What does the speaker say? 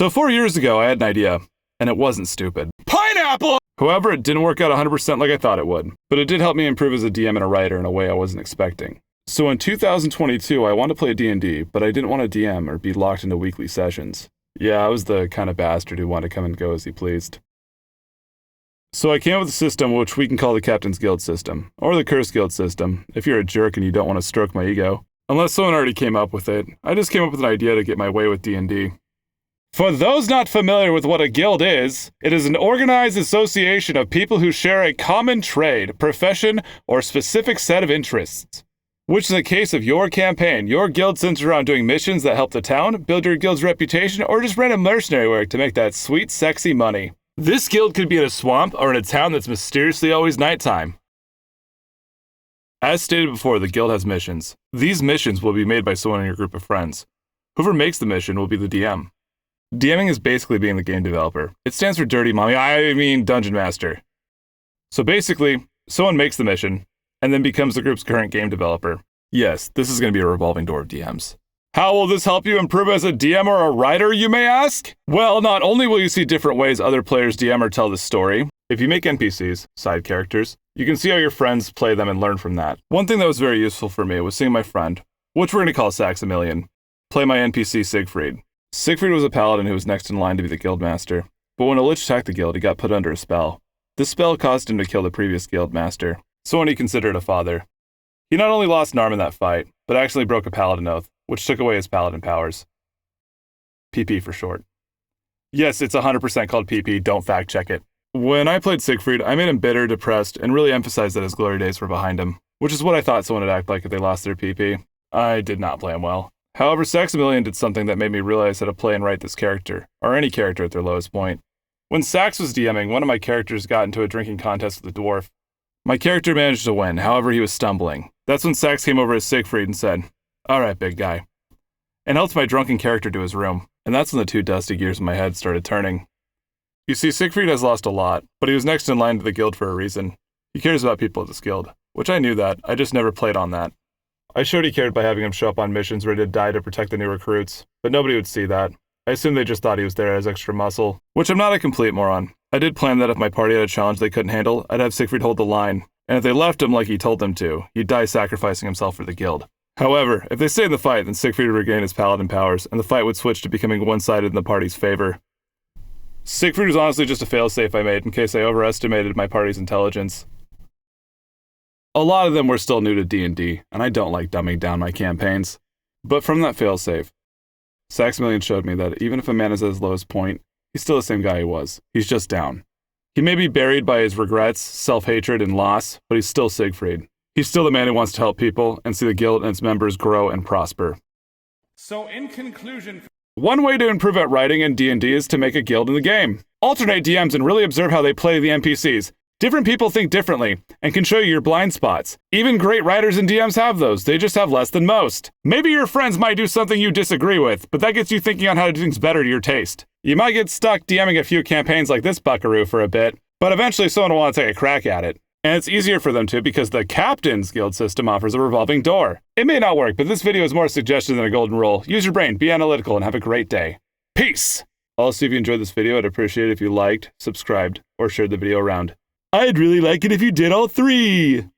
So 4 years ago, I had an idea, and it wasn't stupid. Pineapple! However, it didn't work out 100% like I thought it would, but it did help me improve as a DM and a writer in a way I wasn't expecting. So in 2022, I wanted to play D&D, but I didn't want to DM or be locked into weekly sessions. Yeah, I was the kind of bastard who wanted to come and go as he pleased. So I came up with a system which we can call the Captain's Guild system, or the Curse Guild system, if you're a jerk and you don't want to stroke my ego. Unless someone already came up with it, I just came up with an idea to get my way with D&D. For those not familiar with what a guild is, it is an organized association of people who share a common trade, profession, or specific set of interests. Which in the case of your campaign, your guild centers around doing missions that help the town, build your guild's reputation, or just random mercenary work to make that sweet, sexy money. This guild could be in a swamp or in a town that's mysteriously always nighttime. As stated before, the guild has missions. These missions will be made by someone in your group of friends. Whoever makes the mission will be the DM. DMing is basically being the game developer. It stands for Dirty Mommy, I mean Dungeon Master. So basically, someone makes the mission, and then becomes the group's current game developer. Yes, this is going to be a revolving door of DMs. How will this help you improve as a DM or a writer, you may ask? Well, not only will you see different ways other players DM or tell the story, if you make NPCs, side characters, you can see how your friends play them and learn from that. One thing that was very useful for me was seeing my friend, which we're going to call Saximilian, play my NPC Siegfried. Siegfried was a paladin who was next in line to be the guildmaster, but when a lich attacked the guild, he got put under a spell. This spell caused him to kill the previous guildmaster, someone he considered a father. He not only lost an arm in that fight, but actually broke a paladin oath, which took away his paladin powers. PP for short. Yes, it's 100% called PP, don't fact check it. When I played Siegfried, I made him bitter, depressed, and really emphasized that his glory days were behind him, which is what I thought someone would act like if they lost their PP. I did not play him well. However, Saximilian did something that made me realize how to play and write this character, or any character at their lowest point. When Sax was DMing, one of my characters got into a drinking contest with a dwarf. My character managed to win, however he was stumbling. That's when Sax came over as Siegfried and said, "Alright, big guy," and helped my drunken character to his room, and that's when the two dusty gears in my head started turning. You see, Siegfried has lost a lot, but he was next in line to the guild for a reason. He cares about people at this guild, which I knew that, I just never played on that. I showed he cared by having him show up on missions ready to die to protect the new recruits, but nobody would see that. I assumed they just thought he was there as extra muscle, which I'm not a complete moron. I did plan that if my party had a challenge they couldn't handle, I'd have Siegfried hold the line, and if they left him like he told them to, he'd die sacrificing himself for the guild. However, if they stayed in the fight, then Siegfried would regain his paladin powers, and the fight would switch to becoming one-sided in the party's favor. Siegfried was honestly just a failsafe I made in case I overestimated my party's intelligence. A lot of them were still new to D&D, and I don't like dumbing down my campaigns. But from that failsafe, Saximilian showed me that even if a man is at his lowest point, he's still the same guy he was. He's just down. He may be buried by his regrets, self-hatred, and loss, but he's still Siegfried. He's still the man who wants to help people and see the guild and its members grow and prosper. So in conclusion, one way to improve at writing in D&D is to make a guild in the game. Alternate DMs and really observe how they play the NPCs. Different people think differently and can show you your blind spots. Even great writers and DMs have those, they just have less than most. Maybe your friends might do something you disagree with, but that gets you thinking on how to do things better to your taste. You might get stuck DMing a few campaigns like this buckaroo for a bit, but eventually someone will want to take a crack at it. And it's easier for them to because the Captain's Guild system offers a revolving door. It may not work, but this video is more a suggestion than a golden rule. Use your brain, be analytical, and have a great day. Peace! Also, if you enjoyed this video, I'd appreciate it if you liked, subscribed, or shared the video around. I'd really like it if you did all three!